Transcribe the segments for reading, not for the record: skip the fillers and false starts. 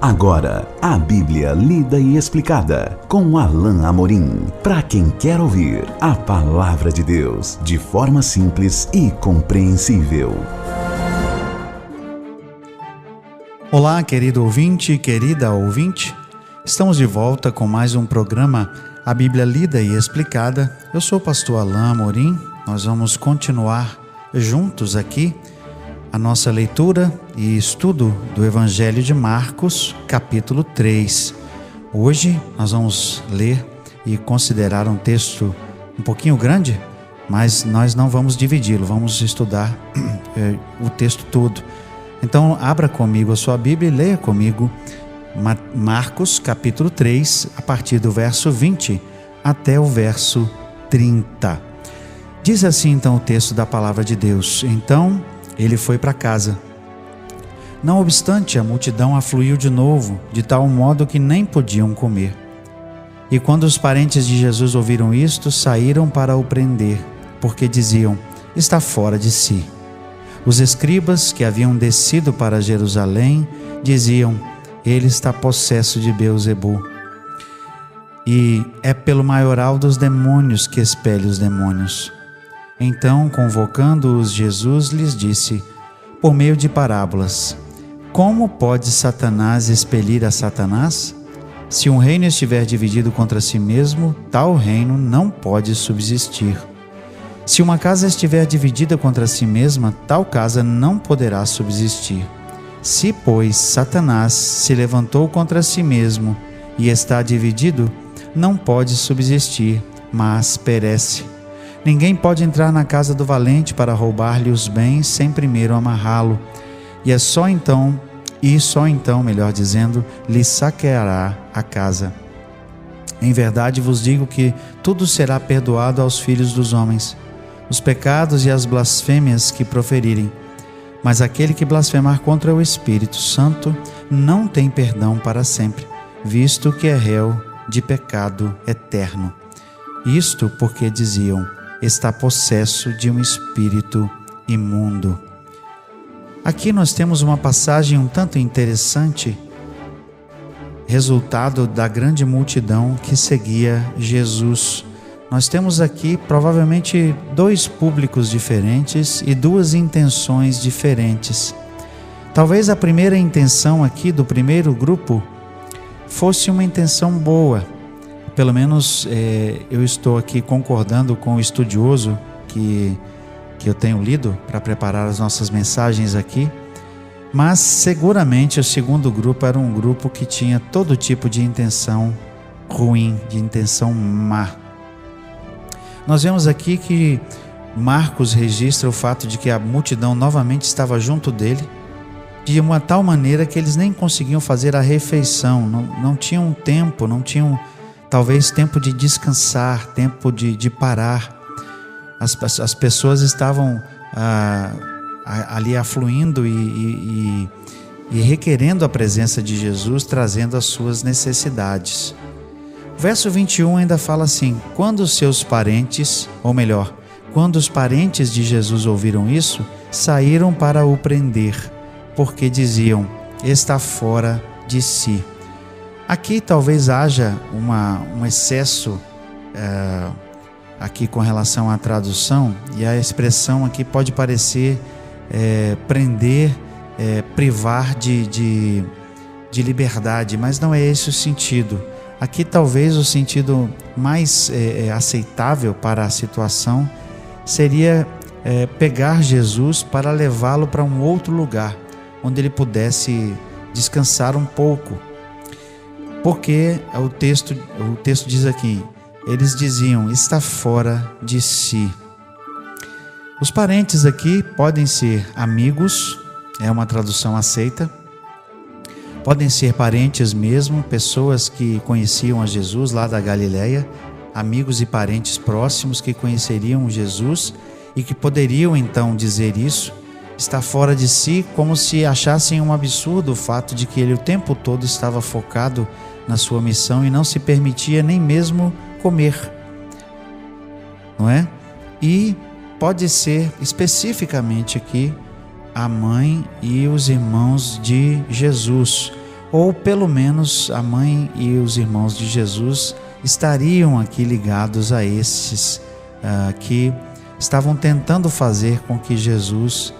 Agora, a Bíblia lida e explicada com Alain Amorim. Para quem quer ouvir a Palavra de Deus de forma simples e compreensível. Olá, querido ouvinte, querida ouvinte. Estamos de volta com mais um programa, a Bíblia lida e explicada. Eu sou o pastor Alain Amorim. Nós vamos continuar juntos aqui a nossa leitura e estudo do Evangelho de Marcos, capítulo 3. Hoje nós vamos ler e considerar um texto um pouquinho grande, mas nós não vamos dividi-lo, vamos estudar o texto todo. Então abra comigo a sua Bíblia e leia comigo Marcos, capítulo 3, a partir do verso 20 até o verso 30. Diz assim então o texto da palavra de Deus: Então ele foi para casa. Não obstante, a multidão afluiu de novo, de tal modo que nem podiam comer. E quando os parentes de Jesus ouviram isto, saíram para o prender, porque diziam: está fora de si. Os escribas que haviam descido para Jerusalém diziam: ele está possesso de Beelzebu, e é pelo maioral dos demônios que expele os demônios. Então, convocando-os, Jesus lhes disse, por meio de parábolas: como pode Satanás expelir a Satanás? Se um reino estiver dividido contra si mesmo, tal reino não pode subsistir. Se uma casa estiver dividida contra si mesma, tal casa não poderá subsistir. Se, pois, Satanás se levantou contra si mesmo e está dividido, não pode subsistir, mas perece. Ninguém pode entrar na casa do valente para roubar-lhe os bens sem primeiro amarrá-lo, e só então, melhor dizendo, lhe saqueará a casa. Em verdade vos digo que tudo será perdoado aos filhos dos homens, os pecados e as blasfêmias que proferirem, mas aquele que blasfemar contra o Espírito Santo não tem perdão para sempre, visto que é réu de pecado eterno. Isto porque diziam: está possesso de um espírito imundo. Aqui nós temos uma passagem um tanto interessante, resultado da grande multidão que seguia Jesus. Nós temos aqui provavelmente dois públicos diferentes e duas intenções diferentes. Talvez a primeira intenção aqui do primeiro grupo fosse uma intenção boa. Pelo menos eu estou aqui concordando com o estudioso que eu tenho lido para preparar as nossas mensagens aqui, mas seguramente o segundo grupo era um grupo que tinha todo tipo de intenção ruim, de intenção má. Nós vemos aqui que Marcos registra o fato de que a multidão novamente estava junto dele, de uma tal maneira que eles nem conseguiam fazer a refeição, não tinham tempo, não tinham talvez tempo de descansar, tempo de parar. As pessoas estavam ali afluindo e requerendo a presença de Jesus, trazendo as suas necessidades. O verso 21 ainda fala assim: quando os seus parentes, ou melhor, quando os parentes de Jesus ouviram isso, saíram para o prender, porque diziam: está fora de si. Aqui talvez haja um excesso aqui com relação à tradução, e a expressão aqui pode parecer prender, privar de liberdade, mas não é esse o sentido. Aqui talvez o sentido mais aceitável para a situação seria pegar Jesus para levá-lo para um outro lugar, onde ele pudesse descansar um pouco. Porque o texto diz aqui, eles diziam: está fora de si. Os parentes aqui podem ser amigos, é uma tradução aceita. Podem ser parentes mesmo, pessoas que conheciam a Jesus lá da Galileia, amigos e parentes próximos que conheceriam Jesus e que poderiam então dizer isso. Está fora de si, como se achassem um absurdo o fato de que ele o tempo todo estava focado na sua missão e não se permitia nem mesmo comer, não é? E pode ser especificamente aqui a mãe e os irmãos de Jesus, ou pelo menos a mãe e os irmãos de Jesus estariam aqui ligados a esses que estavam tentando fazer com que Jesus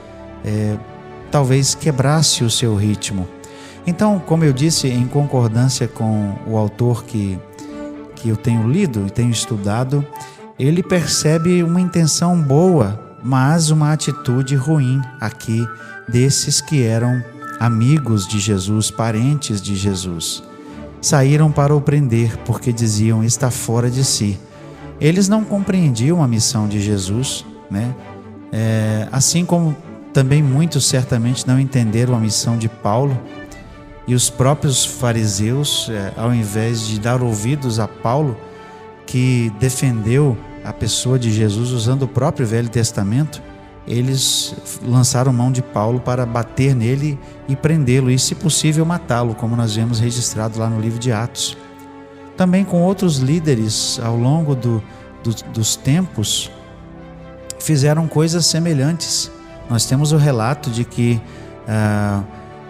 talvez quebrasse o seu ritmo. Então, como eu disse, em concordância com o autor que eu tenho lido e tenho estudado, ele percebe uma intenção boa, mas uma atitude ruim aqui desses que eram amigos de Jesus, parentes de Jesus. Saíram para o prender porque diziam: está fora de si. Eles não compreendiam a missão de Jesus, né? Assim como também muitos certamente não entenderam a missão de Paulo. E os próprios fariseus, ao invés de dar ouvidos a Paulo, que defendeu a pessoa de Jesus usando o próprio Velho Testamento, eles lançaram mão de Paulo para bater nele e prendê-lo e, se possível, matá-lo, como nós vemos registrado lá no livro de Atos. Também com outros líderes ao longo dos tempos fizeram coisas semelhantes. Nós temos o relato de que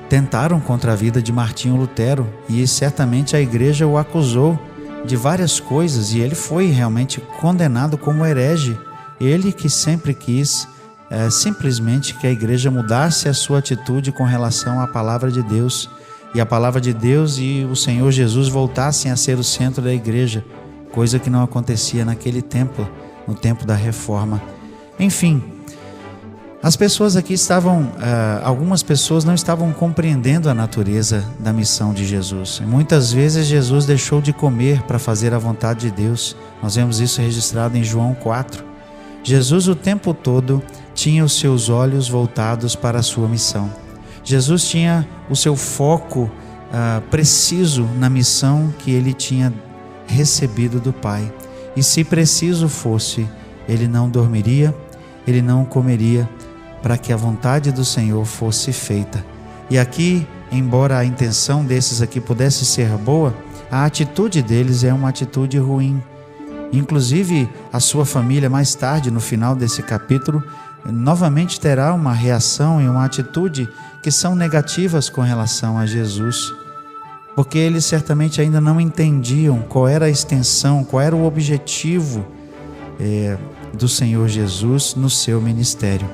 tentaram contra a vida de Martinho Lutero e certamente a igreja o acusou de várias coisas e ele foi realmente condenado como herege. Ele que sempre quis simplesmente que a igreja mudasse a sua atitude com relação à palavra de Deus, e a palavra de Deus e o Senhor Jesus voltassem a ser o centro da igreja, coisa que não acontecia naquele tempo, no tempo da Reforma. Enfim, as pessoas aqui algumas pessoas não estavam compreendendo a natureza da missão de Jesus. Muitas vezes Jesus deixou de comer para fazer a vontade de Deus. Nós vemos isso registrado em João 4. Jesus o tempo todo tinha os seus olhos voltados para a sua missão. Jesus tinha o seu foco preciso na missão que ele tinha recebido do Pai. E se preciso fosse, ele não dormiria, ele não comeria, para que a vontade do Senhor fosse feita. E aqui, embora a intenção desses aqui pudesse ser boa, a atitude deles é uma atitude ruim. Inclusive, a sua família, mais tarde, no final desse capítulo, novamente terá uma reação e uma atitude que são negativas com relação a Jesus, porque eles certamente ainda não entendiam qual era a extensão, qual era o objetivo do Senhor Jesus no seu ministério.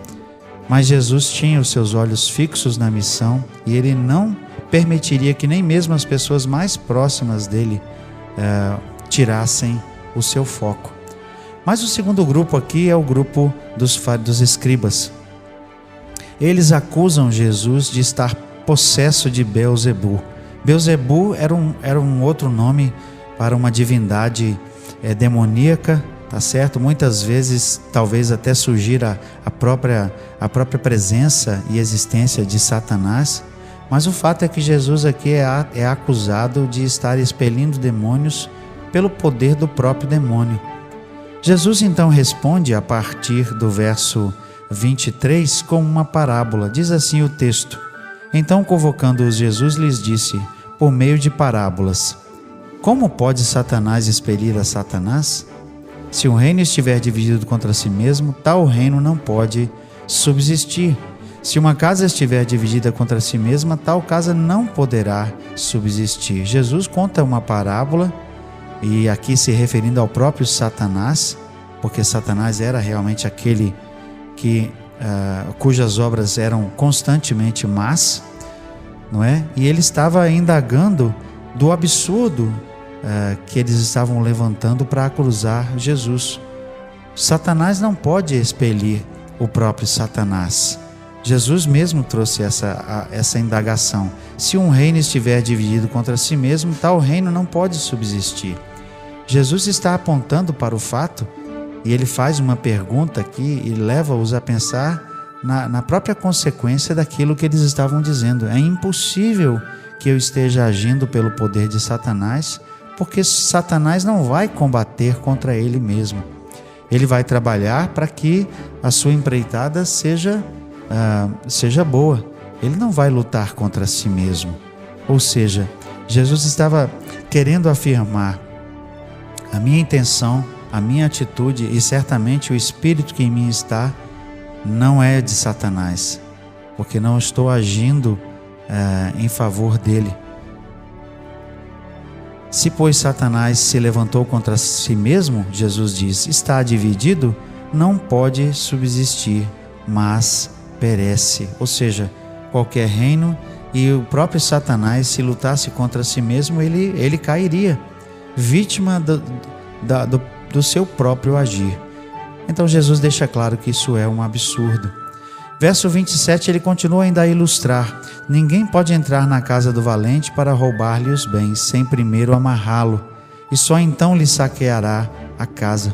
Mas Jesus tinha os seus olhos fixos na missão e ele não permitiria que nem mesmo as pessoas mais próximas dele tirassem o seu foco. Mas o segundo grupo aqui é o grupo dos escribas. Eles acusam Jesus de estar possesso de Beelzebu. Beelzebu era um outro nome para uma divindade demoníaca, tá certo? Muitas vezes, talvez até surgir a própria presença e existência de Satanás. Mas o fato é que Jesus aqui é acusado de estar expelindo demônios pelo poder do próprio demônio. Jesus então responde a partir do verso 23 com uma parábola. Diz assim o texto: Então, convocando-os, Jesus lhes disse, por meio de parábolas: Como pode Satanás expelir a Satanás? Se um reino estiver dividido contra si mesmo, tal reino não pode subsistir. Se uma casa estiver dividida contra si mesma, tal casa não poderá subsistir. Jesus conta uma parábola, e aqui se referindo ao próprio Satanás, porque Satanás era realmente aquele cujas obras eram constantemente más, não é? E ele estava indagando do absurdo que eles estavam levantando para acusar Jesus. Satanás não pode expelir o próprio Satanás. Jesus mesmo trouxe essa indagação. Se um reino estiver dividido contra si mesmo, tal reino não pode subsistir. Jesus está apontando para o fato, e ele faz uma pergunta aqui e leva-os a pensar na própria consequência daquilo que eles estavam dizendo. É impossível que eu esteja agindo pelo poder de Satanás, porque Satanás não vai combater contra ele mesmo. Ele vai trabalhar para que a sua empreitada seja boa. Ele não vai lutar contra si mesmo. Ou seja, Jesus estava querendo afirmar: a minha intenção, a minha atitude e certamente o espírito que em mim está não é de Satanás, porque não estou agindo em favor dele. Se, pois, Satanás se levantou contra si mesmo, Jesus diz, está dividido, não pode subsistir, mas perece. Ou seja, qualquer reino e o próprio Satanás, se lutasse contra si mesmo, ele cairia, vítima do seu próprio agir. Então Jesus deixa claro que isso é um absurdo. Verso 27, ele continua ainda a ilustrar: ninguém pode entrar na casa do valente para roubar-lhe os bens, sem primeiro amarrá-lo, e só então lhe saqueará a casa.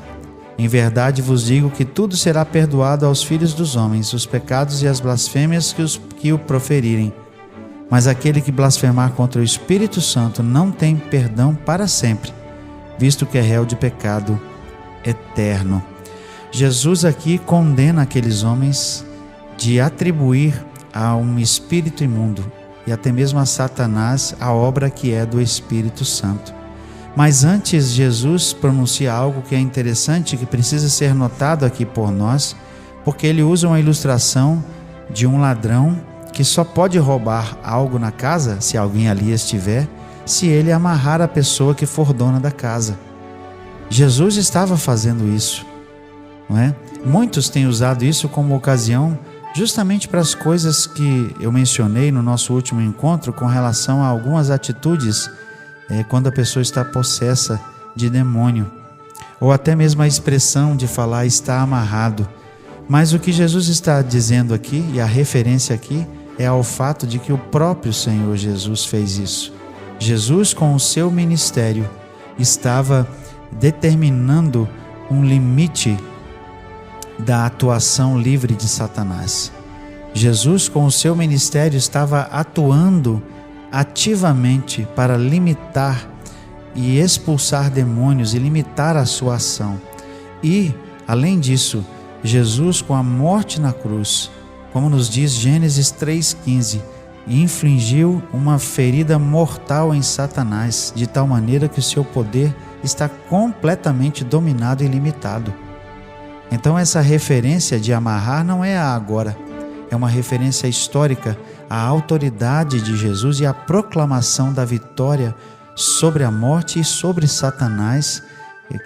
Em verdade vos digo que tudo será perdoado aos filhos dos homens, os pecados e as blasfêmias que o proferirem. Mas aquele que blasfemar contra o Espírito Santo não tem perdão para sempre, visto que é réu de pecado eterno. Jesus aqui condena aqueles homens de atribuir a um espírito imundo e até mesmo a Satanás a obra que é do Espírito Santo. Mas antes, Jesus pronuncia algo que é interessante, que precisa ser notado aqui por nós, porque ele usa uma ilustração de um ladrão que só pode roubar algo na casa, se alguém ali estiver, se ele amarrar a pessoa que for dona da casa. Jesus estava fazendo isso, não é? Muitos têm usado isso como ocasião justamente para as coisas que eu mencionei no nosso último encontro com relação a algumas atitudes quando a pessoa está possessa de demônio, ou até mesmo a expressão de falar está amarrado. Mas o que Jesus está dizendo aqui, e a referência aqui, é ao fato de que o próprio Senhor Jesus fez isso. Jesus, com o seu ministério, estava determinando um limite da atuação livre de Satanás. Jesus, com o seu ministério, estava atuando ativamente para limitar e expulsar demônios e limitar a sua ação. E, além disso, Jesus, com a morte na cruz, como nos diz Gênesis 3,15, infligiu uma ferida mortal em Satanás, de tal maneira que o seu poder está completamente dominado e limitado. Então essa referência de amarrar não é a agora, é uma referência histórica à autoridade de Jesus e à proclamação da vitória sobre a morte e sobre Satanás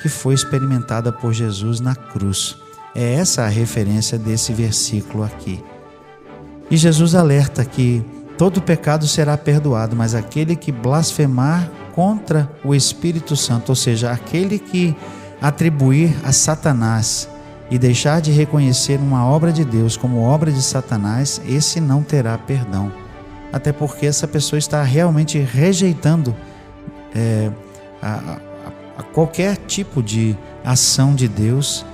que foi experimentada por Jesus na cruz. É essa a referência desse versículo aqui. E Jesus alerta que todo pecado será perdoado, mas aquele que blasfemar contra o Espírito Santo, ou seja, aquele que atribuir a Satanás e deixar de reconhecer uma obra de Deus como obra de Satanás, esse não terá perdão. Até porque essa pessoa está realmente rejeitando a qualquer tipo de ação de Deus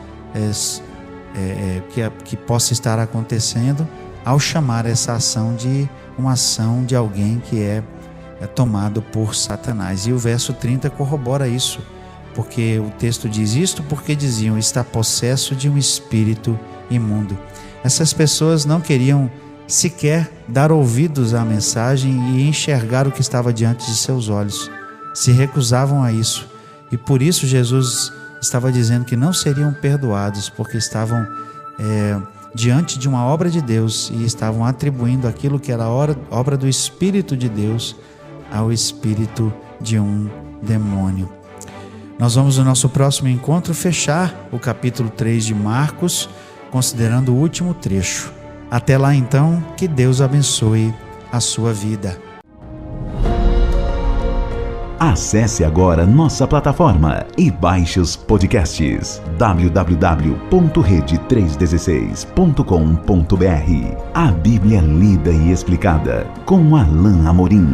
que possa estar acontecendo ao chamar essa ação de uma ação de alguém que é tomado por Satanás. E o verso 30 corrobora isso, porque o texto diz isto porque diziam, está possesso de um espírito imundo. Essas pessoas não queriam sequer dar ouvidos à mensagem e enxergar o que estava diante de seus olhos. Se recusavam a isso. E por isso Jesus estava dizendo que não seriam perdoados, porque estavam diante de uma obra de Deus e estavam atribuindo aquilo que era obra do Espírito de Deus ao espírito de um demônio. Nós vamos no nosso próximo encontro fechar o capítulo 3 de Marcos, considerando o último trecho. Até lá então, que Deus abençoe a sua vida. Acesse agora nossa plataforma e baixe os podcasts www.rede316.com.br. A Bíblia lida e explicada com Alain Amorim.